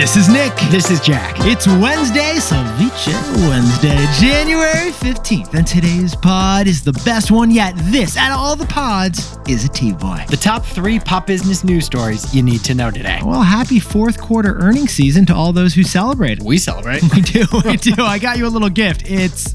This is Nick. This is Jack. It's Wednesday, Sriracha Wednesday, January 15th. And today's pod is the best one yet. This, out of all the pods, is a T-Boy. The top 3 pop business news stories you need to know today. Well, happy fourth quarter earnings season to all those who celebrate. We celebrate. We do. I got you a little gift. It's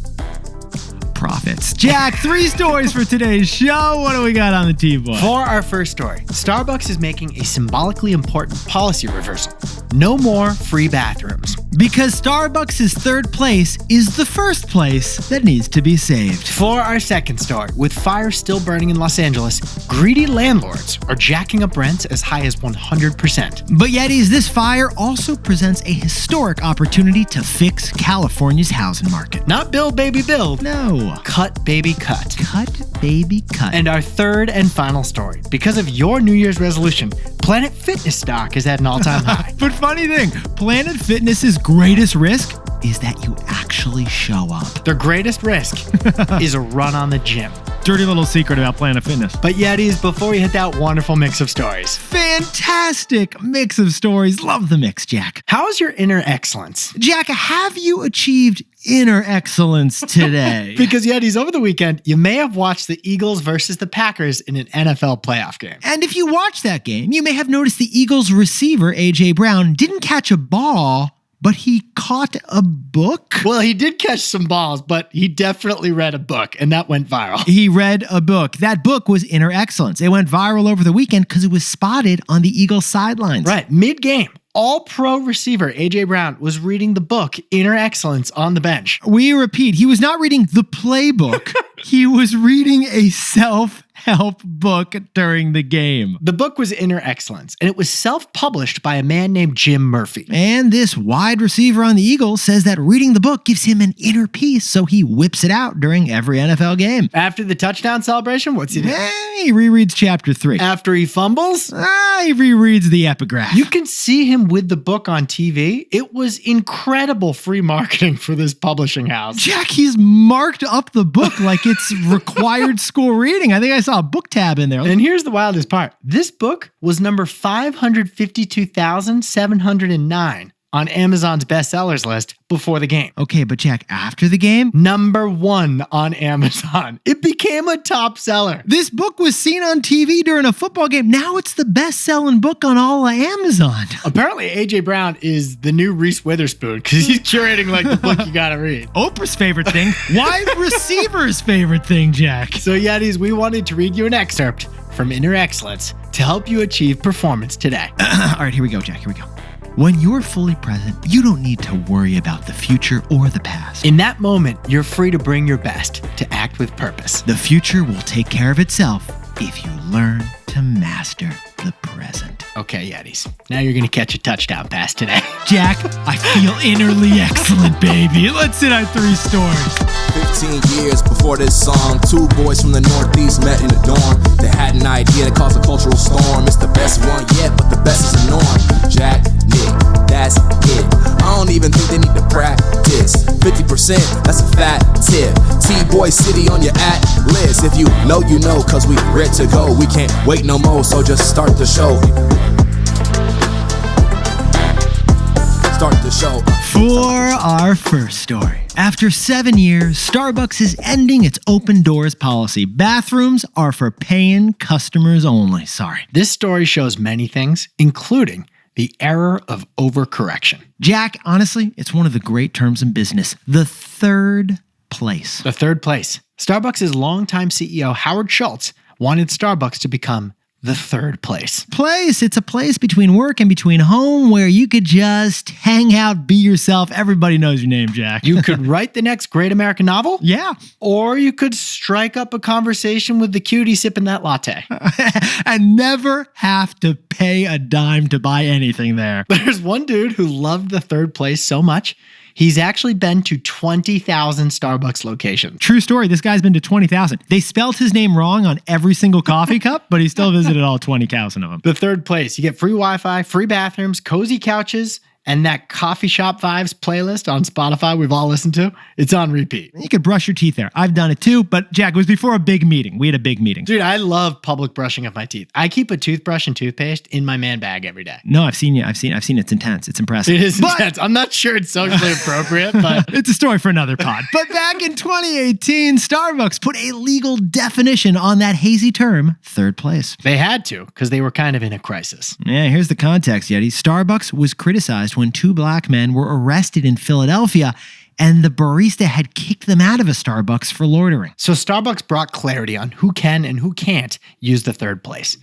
profits. Jack, 3 stories for today's show. What do we got on the T-Boy? For our first story, Starbucks is making a symbolically important policy reversal. No more free bathrooms. Because Starbucks' third place is the first place that needs to be saved. For our second story, with fires still burning in Los Angeles, greedy landlords are jacking up rents as high as 100%. But Yetis, this fire also presents a historic opportunity to fix California's housing market. Not build, baby, build. No. Cut, baby, cut. Cut, baby, cut. And our third and final story. Because of your New Year's resolution, Planet Fitness stock is at an all-time high. But funny thing, Planet Fitness's greatest risk is that you actually show up. Their greatest risk is a run on the gym. Dirty little secret about Planet Fitness. But Yetis, before we hit that wonderful mix of stories. Fantastic mix of stories. Love the mix, Jack. How's your inner excellence? Jack, have you achieved inner excellence today? Because Yetis, over the weekend, you may have watched the Eagles versus the Packers in an NFL playoff game. And if you watched that game, you may have noticed the Eagles receiver, A.J. Brown, didn't catch a ball, but he caught a book? Well, he did catch some balls, but he definitely read a book, and that went viral. He read a book. That book was Inner Excellence. It went viral over the weekend because it was spotted on the Eagles sidelines. Right, mid-game. All-pro receiver A.J. Brown was reading the book Inner Excellence on the bench. We repeat, he was not reading the playbook. He was reading a self-help book during the game. The book was Inner Excellence, and it was self-published by a man named Jim Murphy. And this wide receiver on the Eagles says that reading the book gives him an inner peace, so he whips it out during every NFL game. After the touchdown celebration, what's he do? He rereads chapter 3. After he fumbles? He rereads the epigraph. You can see him with the book on TV. It was incredible free marketing for this publishing house. Jack, he's marked up the book like it's required school reading. I think I saw a book tab in there. And here's the wildest part. This book was number 552,709 on Amazon's bestsellers list before the game. Okay, but Jack, after the game? Number 1 on Amazon. It became a top seller. This book was seen on TV during a football game. Now it's the best-selling book on all of Amazon. Apparently, A.J. Brown is the new Reese Witherspoon because he's curating like the book you gotta read. Oprah's favorite thing. Wide receiver's favorite thing, Jack. So Yetis, we wanted to read you an excerpt from Inner Excellence to help you achieve performance today. All right, here we go, Jack. Here we go. When you're fully present, you don't need to worry about the future or the past. In that moment, you're free to bring your best, to act with purpose. The future will take care of itself if you learn to master the present. Okay, Yetis. Now you're going to catch a touchdown pass today. Jack, I feel innerly excellent, baby. Let's hit our 3 stories. 15 years before this song, 2 boys from the Northeast met in the dorm. They had an idea that caused a cultural storm. It's the best one yet, but the best is the norm. Jack, Nick, that's it. I don't even think they need to practice. 50%, that's a fat tip. T-Boy City on your at-list. If you know, you know, cause we ready to go. We can't wait no more, so just start the show. Start the show. For our first story. After 7 years, Starbucks is ending its open doors policy. Bathrooms are for paying customers only. Sorry. This story shows many things, including the error of overcorrection. Jack, honestly, it's one of the great terms in business. The third place. The third place. Starbucks' longtime CEO, Howard Schultz, wanted Starbucks to become the third place. It's a place between work and between home where you could just hang out, be yourself. Everybody knows your name, Jack. You could write the next great American novel. Yeah. Or you could strike up a conversation with the cutie sipping that latte. And never have to pay a dime to buy anything there. There's one dude who loved the third place so much, he's actually been to 20,000 Starbucks locations. True story. This guy's been to 20,000. They spelled his name wrong on every single coffee cup, but he still visited all 20,000 of them. The third place. You get free Wi-Fi, free bathrooms, cozy couches, And that Coffee Shop Vibes playlist on Spotify we've all listened to, it's on repeat. You could brush your teeth there. I've done it too, but Jack, it was before a big meeting. We had a big meeting. Dude, I love public brushing of my teeth. I keep a toothbrush and toothpaste in my man bag every day. No, I've seen you. I've seen it's intense. It's impressive. It is intense. I'm not sure it's socially appropriate, but it's a story for another pod. But back in 2018, Starbucks put a legal definition on that hazy term, third place. they had to because they were kind of in a crisis. Yeah, here's the context, Yeti. Starbucks was criticized when two black men were arrested in Philadelphia and the barista had kicked them out of a Starbucks for loitering. So Starbucks brought clarity on who can and who can't use the third place.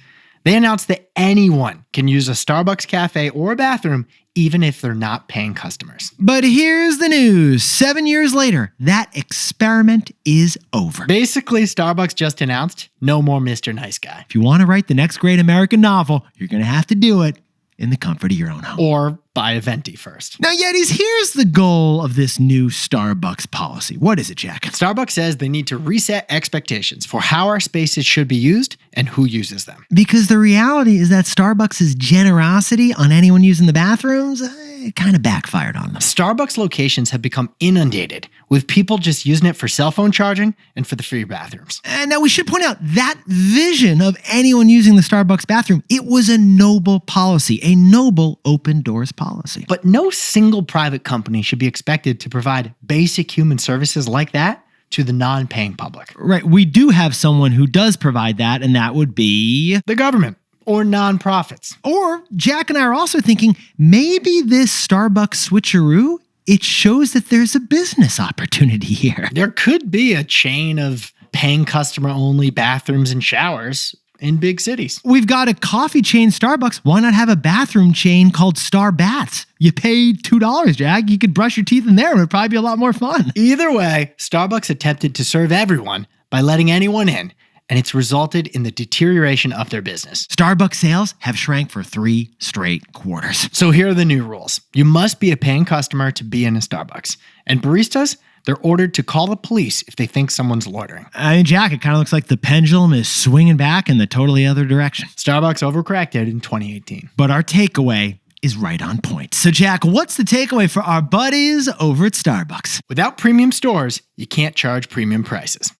They announced that anyone can use a Starbucks cafe or a bathroom, even if they're not paying customers. But here's the news. 7 years later, that experiment is over. Basically, Starbucks just announced no more Mr. Nice Guy. If you want to write the next great American novel, you're going to have to do it in the comfort of your own home. Or buy a venti first. Now, Yetis, here's the goal of this new Starbucks policy. What is it, Jack? Starbucks says they need to reset expectations for how our spaces should be used and who uses them. Because the reality is that Starbucks' generosity on anyone using the bathrooms, it kind of backfired on them. Starbucks locations have become inundated with people just using it for cell phone charging and for the free bathrooms. And now we should point out that vision of anyone using the Starbucks bathroom, it was a noble policy, a noble open doors policy. But no single private company should be expected to provide basic human services like that to the non-paying public. Right. We do have someone who does provide that, and that would be the government or nonprofits. Or Jack and I are also thinking maybe this Starbucks switcheroo, it shows that there's a business opportunity here. There could be a chain of paying customer only bathrooms and showers in big cities. We've got a coffee chain, Starbucks. Why not have a bathroom chain called Star Baths? You pay $2, Jack. You could brush your teeth in there. It would probably be a lot more fun. Either way, Starbucks attempted to serve everyone by letting anyone in, and it's resulted in the deterioration of their business. Starbucks sales have shrank for 3 straight quarters. So here are the new rules. You must be a paying customer to be in a Starbucks. And baristas, they're ordered to call the police if they think someone's loitering. I mean, Jack, it kind of looks like the pendulum is swinging back in the totally other direction. Starbucks overcorrected in 2018. But our takeaway is right on point. So, Jack, what's the takeaway for our buddies over at Starbucks? Without premium stores, you can't charge premium prices.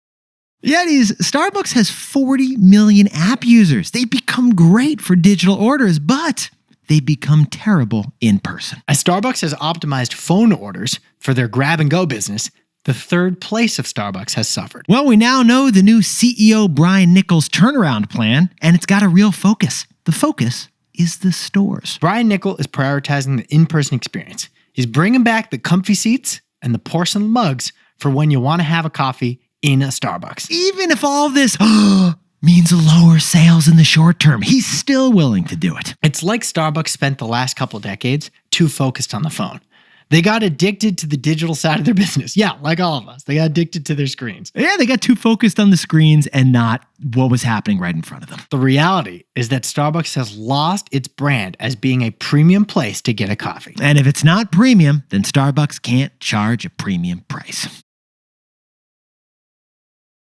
Yetis, Starbucks has 40 million app users. They become great for digital orders, but they become terrible in person. As Starbucks has optimized phone orders for their grab-and-go business, the third place of Starbucks has suffered. Well, we now know the new CEO Brian Niccol's turnaround plan, and it's got a real focus. The focus is the stores. Brian Niccol is prioritizing the in-person experience. He's bringing back the comfy seats and the porcelain mugs for when you want to have a coffee in a Starbucks. Even if all this means lower sales in the short term, he's still willing to do it. It's like Starbucks spent the last couple decades too focused on the phone. They got addicted to the digital side of their business. Yeah, like all of us. They got addicted to their screens. Yeah, they got too focused on the screens and not what was happening right in front of them. The reality is that Starbucks has lost its brand as being a premium place to get a coffee. And if it's not premium, then Starbucks can't charge a premium price.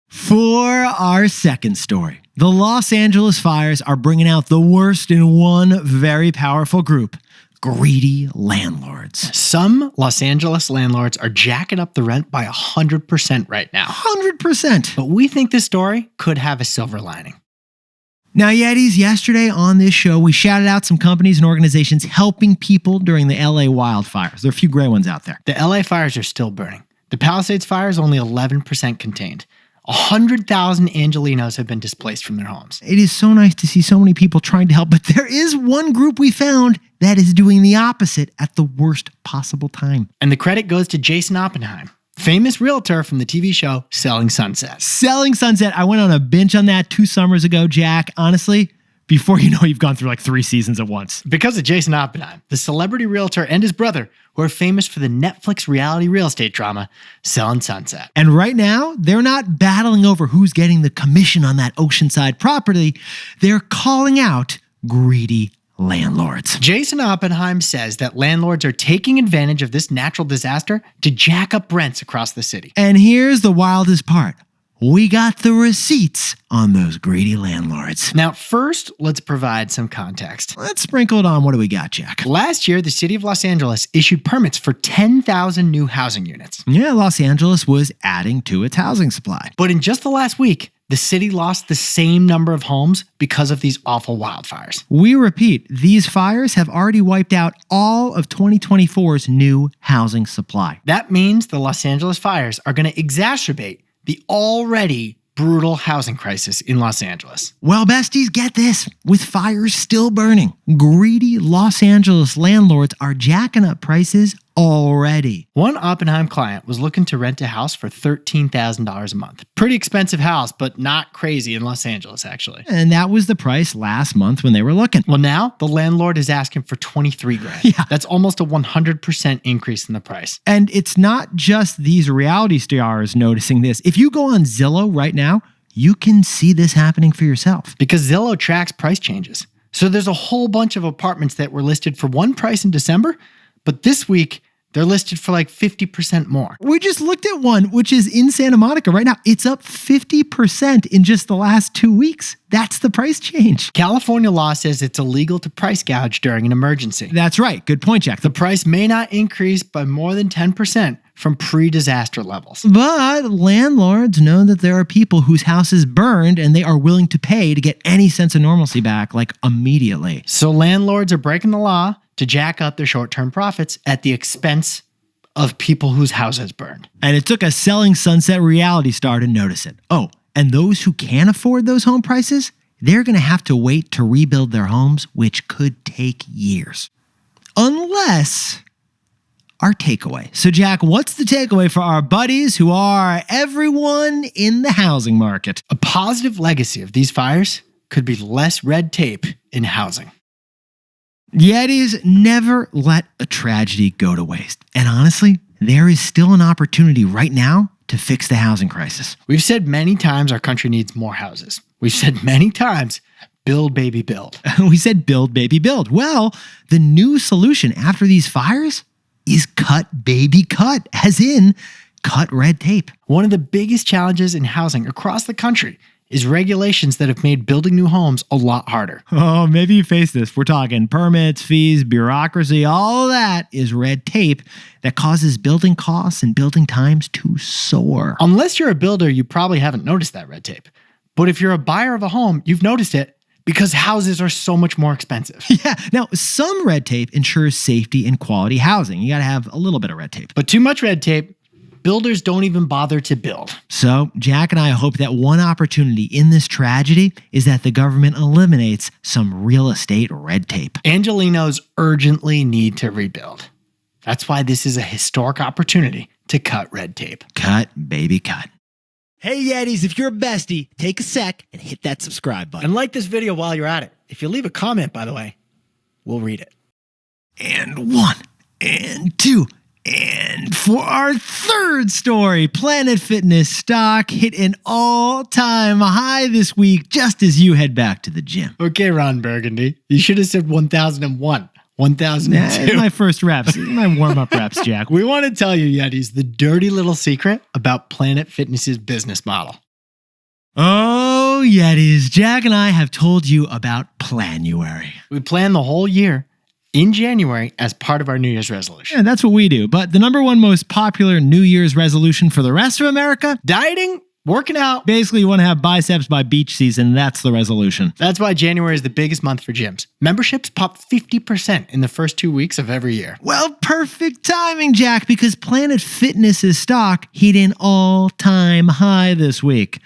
For our second story, the Los Angeles fires are bringing out the worst in one very powerful group: greedy landlords. Some Los Angeles landlords are jacking up the rent by 100% right now. 100%. But we think this story could have a silver lining. Now, Yetis, yesterday on this show, we shouted out some companies and organizations helping people during the LA wildfires. There are a few gray ones out there. The LA fires are still burning. The Palisades fire is only 11% contained. 100,000 Angelinos have been displaced from their homes. It is so nice to see so many people trying to help, but there is one group we found that is doing the opposite at the worst possible time. And the credit goes to Jason Oppenheim, famous realtor from the TV show Selling Sunset. Selling Sunset. I went on a binge on that 2 summers ago, Jack. Honestly, before you know, you've gone through like 3 seasons at once. Because of Jason Oppenheim, the celebrity realtor and his brother, who are famous for the Netflix reality real estate drama Selling Sunset. And right now, they're not battling over who's getting the commission on that oceanside property. They're calling out greedy landlords. Jason Oppenheim says that landlords are taking advantage of this natural disaster to jack up rents across the city. And here's the wildest part. we got the receipts on those greedy landlords. Now, first, let's provide some context. Let's sprinkle it on. What do we got, Jack? Last year, the city of Los Angeles issued permits for 10,000 new housing units. Yeah, Los Angeles was adding to its housing supply. But in just the last week, the city lost the same number of homes because of these awful wildfires. We repeat, these fires have already wiped out all of 2024's new housing supply. That means the Los Angeles fires are going to exacerbate the already brutal housing crisis in Los Angeles. Well, besties, get this. With fires still burning, greedy Los Angeles landlords are jacking up prices already. One Oppenheim client was looking to rent a house for $13,000 a month. Pretty expensive house, but not crazy in Los Angeles, actually. And that was the price last month when they were looking. Well, now the landlord is asking for $23,000. Yeah. That's almost a 100% increase in the price. And it's not just these reality stars noticing this. If you go on Zillow right now, you can see this happening for yourself. Because Zillow tracks price changes. So there's a whole bunch of apartments that were listed for one price in December, but this week they're listed for like 50% more. We just looked at one, which is in Santa Monica right now. It's up 50% in just the last 2 weeks. That's the price change. California law says it's illegal to price gouge during an emergency. That's right. Good point, Jack. The price may not increase by more than 10% from pre-disaster levels. But landlords know that there are people whose houses burned and they are willing to pay to get any sense of normalcy back, like immediately. So landlords are breaking the law to jack up their short-term profits at the expense of people whose houses burned. And it took a selling sunset reality star to notice it. Oh, and those who can't afford those home prices, they're going to have to wait to rebuild their homes, which could take years. Unless our takeaway. So, Jack, what's the takeaway for our buddies who are everyone in the housing market? A positive legacy of these fires could be less red tape in housing. Yetis, never let a tragedy go to waste. And honestly, there is still an opportunity right now to fix the housing crisis. We've said many times our country needs more houses. We've said many times, build, baby, build. We said build, baby, build. Well, the new solution after these fires is cut, baby, cut, as in cut red tape. One of the biggest challenges in housing across the country is regulations that have made building new homes a lot harder. Oh, maybe you face this. We're talking permits, fees, bureaucracy, all of that is red tape that causes building costs and building times to soar. Unless you're a builder, you probably haven't noticed that red tape. But if you're a buyer of a home, you've noticed it because houses are so much more expensive. Yeah. Now, some red tape ensures safety and quality housing. You got to have a little bit of red tape. But too much red tape, builders don't even bother to build. So Jack and I hope that one opportunity in this tragedy is that the government eliminates some real estate red tape. Angelenos urgently need to rebuild. That's why this is a historic opportunity to cut red tape. Cut, baby, cut. Hey Yetis, if you're a bestie, take a sec and hit that subscribe button. And like this video while you're at it. If you leave a comment, by the way, we'll read it. And 1, and 2, and for our third story, Planet Fitness stock hit an all-time high this week just as you head back to the gym. Okay, Ron Burgundy. You should have said 1001. 1002. Nah, my first reps, my warm-up reps, Jack. We want to tell you, Yetis, the dirty little secret about Planet Fitness's business model. Oh, Yetis, Jack and I have told you about Planuary. We plan the whole year in January as part of our New Year's resolution. Yeah, that's what we do. But the number one most popular New Year's resolution for the rest of America? Dieting, working out. Basically, you want to have biceps by beach season. That's the resolution. That's why January is the biggest month for gyms. Memberships pop 50% in the first 2 weeks of every year. Well, perfect timing, Jack, because Planet Fitness's stock hit an all-time high this week.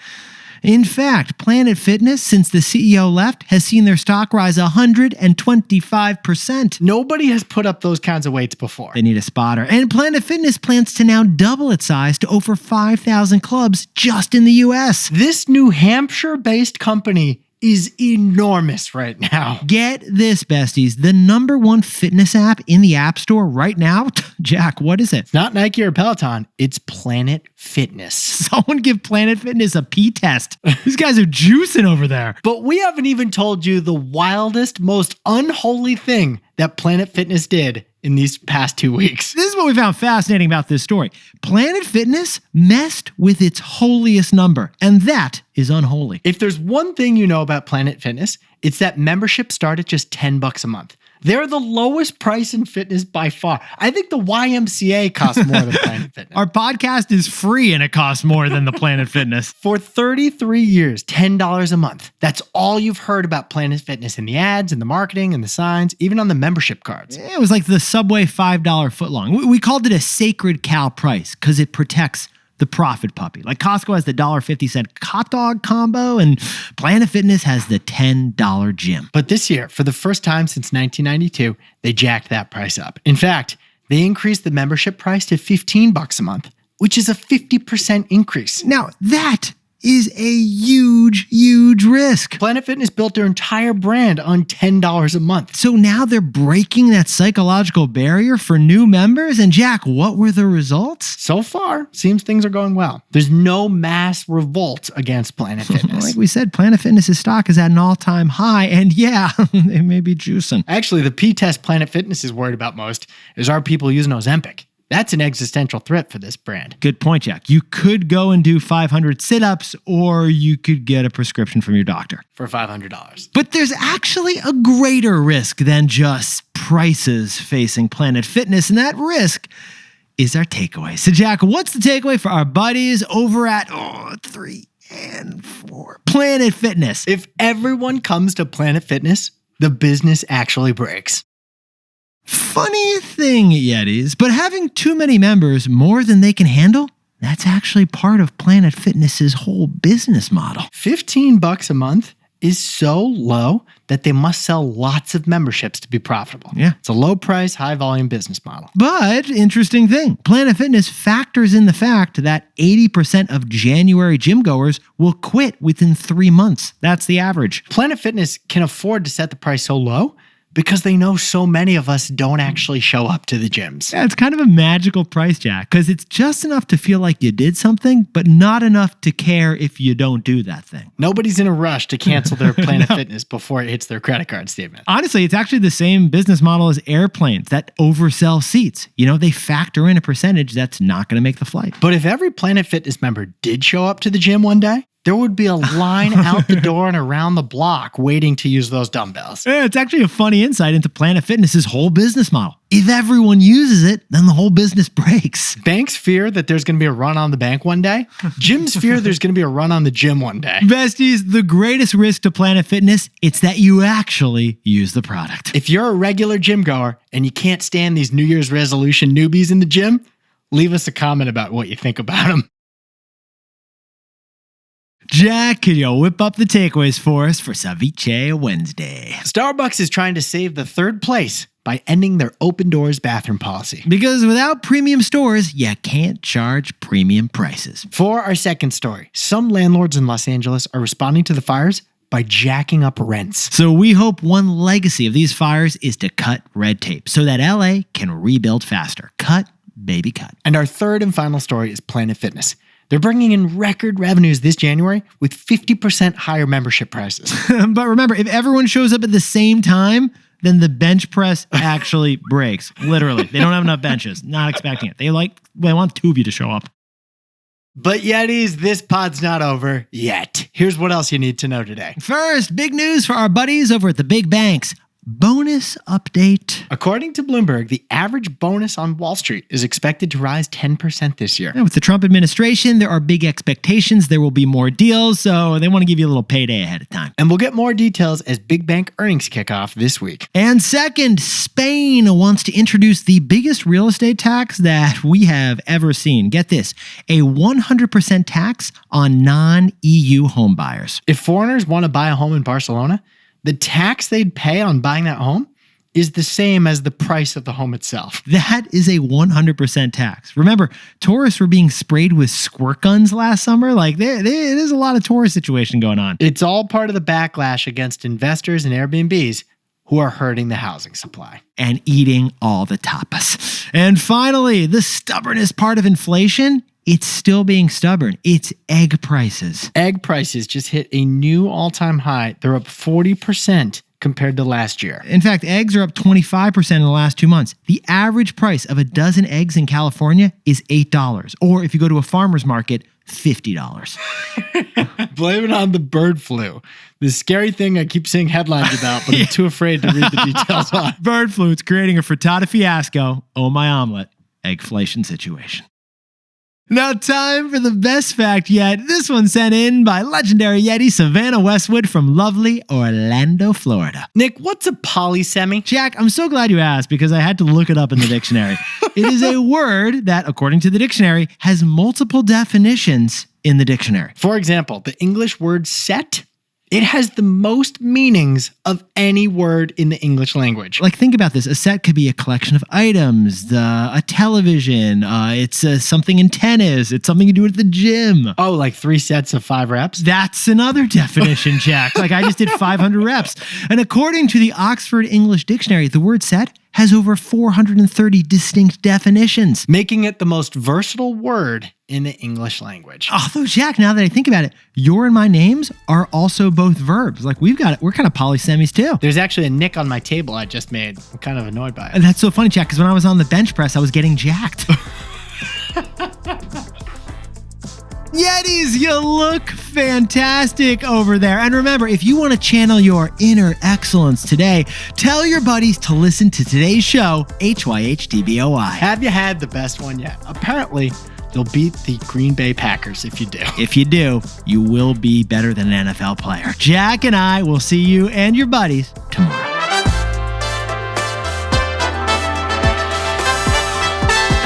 In fact, Planet Fitness, since the CEO left, has seen their stock rise 125%. Nobody has put up those kinds of weights before. They need a spotter. And Planet Fitness plans to now double its size to over 5,000 clubs just in the US. This New Hampshire-based company is enormous right now. Get this, besties. The number one fitness app in the App Store right now? Jack, what is it? It's not Nike or Peloton. It's Planet Fitness. Someone give Planet Fitness a pee test. These guys are juicing over there. But we haven't even told you the wildest, most unholy thing that Planet Fitness did in these past 2 weeks. This is what we found fascinating about this story. Planet Fitness messed with its holiest number, and that is unholy. If there's one thing you know about Planet Fitness, it's that memberships start at just $10 a month. They're the lowest price in fitness by far. I think the YMCA costs more than Planet Fitness. Our podcast is free and it costs more than the Planet Fitness. For 33 years, $10 a month. That's all you've heard about Planet Fitness in the ads, in the marketing, and the signs, even on the membership cards. It was like the Subway $5 footlong. We called it a sacred cow price because it protects the profit puppy. Like Costco has the $1.50 hot dog combo and Planet Fitness has the $10 gym. But this year, for the first time since 1992, they jacked that price up. In fact, they increased the membership price to $15 a month, which is a 50% increase. Now, that is a huge, huge risk. Planet Fitness built their entire brand on $10 a month. So now they're breaking that psychological barrier for new members. And Jack, what were the results? So far, seems things are going well. There's no mass revolt against Planet Fitness. Like we said, Planet Fitness's stock is at an all-time high. And yeah, they may be juicing. Actually, the P-test Planet Fitness is worried about most is are people using Ozempic. That's an existential threat for this brand. Good point, Jack. You could go and do 500 sit-ups, or you could get a prescription from your doctor. For $500. But there's actually a greater risk than just prices facing Planet Fitness, and that risk is our takeaway. So, Jack, what's the takeaway for our buddies over at 3 and 4 Planet Fitness? If everyone comes to Planet Fitness, the business actually breaks. Funny thing, Yetis, but having too many members, more than they can handle, that's actually part of Planet Fitness's whole business model. $15 a month is so low that they must sell lots of memberships to be profitable. Yeah. It's a low price, high volume business model. But interesting thing, Planet Fitness factors in the fact that 80% of January gym goers will quit within 3 months. That's the average. Planet Fitness can afford to set the price so low because they know so many of us don't actually show up to the gyms. Yeah, it's kind of a magical price, Jack, because it's just enough to feel like you did something, but not enough to care if you don't do that thing. Nobody's in a rush to cancel their Planet Fitness before it hits their credit card statement. Honestly, it's actually the same business model as airplanes that oversell seats. You know, they factor in a percentage that's not going to make the flight. But if every Planet Fitness member did show up to the gym one day, there would be a line out the door and around the block waiting to use those dumbbells. Yeah, it's actually a funny insight into Planet Fitness's whole business model. If everyone uses it, then the whole business breaks. Banks fear that there's going to be a run on the bank one day. Gyms fear there's going to be a run on the gym one day. Besties, the greatest risk to Planet Fitness, it's that you actually use the product. If you're a regular gym goer and you can't stand these New Year's resolution newbies in the gym, leave us a comment about what you think about them. Jack, can you whip up the takeaways for us for Ceviche Wednesday? Starbucks is trying to save the third place by ending their open doors bathroom policy. Because without premium stores, you can't charge premium prices. For our second story, some landlords in Los Angeles are responding to the fires by jacking up rents. So we hope one legacy of these fires is to cut red tape so that LA can rebuild faster. Cut, baby, cut. And our third and final story is Planet Fitness. They're bringing in record revenues this January with 50% higher membership prices. But remember, if everyone shows up at the same time, then the bench press actually breaks. Literally. They don't have enough benches. Not expecting it. They want 2 of you to show up. But Yetis, this pod's not over yet. Here's what else you need to know today. First, big news for our buddies over at the big banks. Bonus update. According to Bloomberg, the average bonus on Wall Street is expected to rise 10% this year. Yeah, with the Trump administration, there are big expectations. There will be more deals, so they want to give you a little payday ahead of time. And we'll get more details as big bank earnings kick off this week. And second, Spain wants to introduce the biggest real estate tax that we have ever seen. Get this, a 100% tax on non-EU home buyers. If foreigners want to buy a home in Barcelona, the tax they'd pay on buying that home is the same as the price of the home itself. That is a 100% tax. Remember, tourists were being sprayed with squirt guns last summer. Like, there's a lot of tourist situation going on. It's all part of the backlash against investors and Airbnbs who are hurting the housing supply. And eating all the tapas. And finally, the stubbornest part of inflation, it's still being stubborn. It's egg prices. Egg prices just hit a new all-time high. They're up 40% compared to last year. In fact, eggs are up 25% in the last 2 months. The average price of a dozen eggs in California is $8. Or if you go to a farmer's market, $50. Blame it on the bird flu. This scary thing I keep seeing headlines about, but I'm too afraid to read the details on. Bird flu, it's creating a frittata fiasco. Oh, my omelet. Eggflation situation. Now, time for the best fact yet. This one sent in by legendary Yeti Savannah Westwood from lovely Orlando, Florida. Nick, what's a polysemi? Jack, I'm so glad you asked because I had to look it up in the dictionary. It is a word that, according to the dictionary, has multiple definitions in the dictionary. For example, the English word set, it has the most meanings of any word in the English language. Like, think about this. A set could be a collection of items, a television, it's something in tennis, it's something you do at the gym. Oh, like 3 sets of 5 reps? That's another definition, Jack. Like, I just did 500 reps. And according to the Oxford English Dictionary, the word set has over 430 distinct definitions, making it the most versatile word in the English language. Although, Jack, now that I think about it, your and my names are also both verbs. Like, we're kind of polysemis too. There's actually a nick on my table I just made. I'm kind of annoyed by it. And that's so funny, Jack, because when I was on the bench press, I was getting jacked. Yetis, you look fantastic over there. And remember, if you want to channel your inner excellence today, tell your buddies to listen to today's show, HYHTBOI. Have you had the best one yet? Apparently, you'll beat the Green Bay Packers if you do. If you do, you will be better than an NFL player. Jack and I will see you and your buddies tomorrow.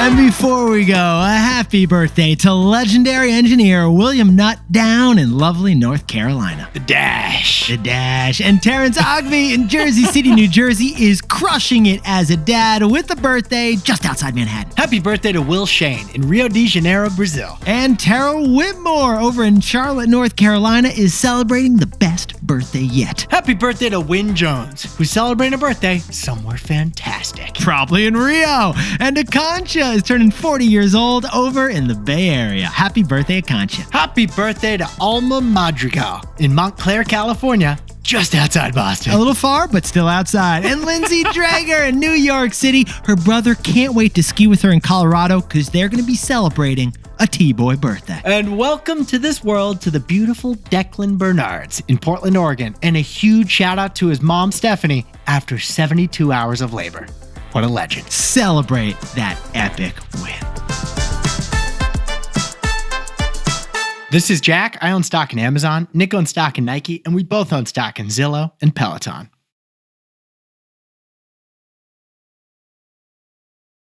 And before we go, a happy birthday to legendary engineer William Nutt down in lovely North Carolina. The Dash. The Dash. And Terrence Ogby in Jersey City, New Jersey is crushing it as a dad with a birthday just outside Manhattan. Happy birthday to Will Shane in Rio de Janeiro, Brazil. And Terrell Whitmore over in Charlotte, North Carolina is celebrating the best birthday yet. Happy birthday to Wynn Jones, who's celebrating a birthday somewhere fantastic. Probably in Rio. And Akancha is turning 40 years old over in the Bay Area. Happy birthday, Akancha. Happy birthday to Alma Madrigal in Montclair, California, just outside Boston. A little far, but still outside. And Lindsay Drager in New York City. Her brother can't wait to ski with her in Colorado because they're going to be celebrating a T-Boy birthday. And welcome to this world to the beautiful Declan Bernards in Portland, Oregon. And a huge shout out to his mom, Stephanie, after 72 hours of labor. What a legend. Celebrate that epic win. This is Jack. I own stock in Amazon. Nick owns stock in Nike. And we both own stock in Zillow and Peloton.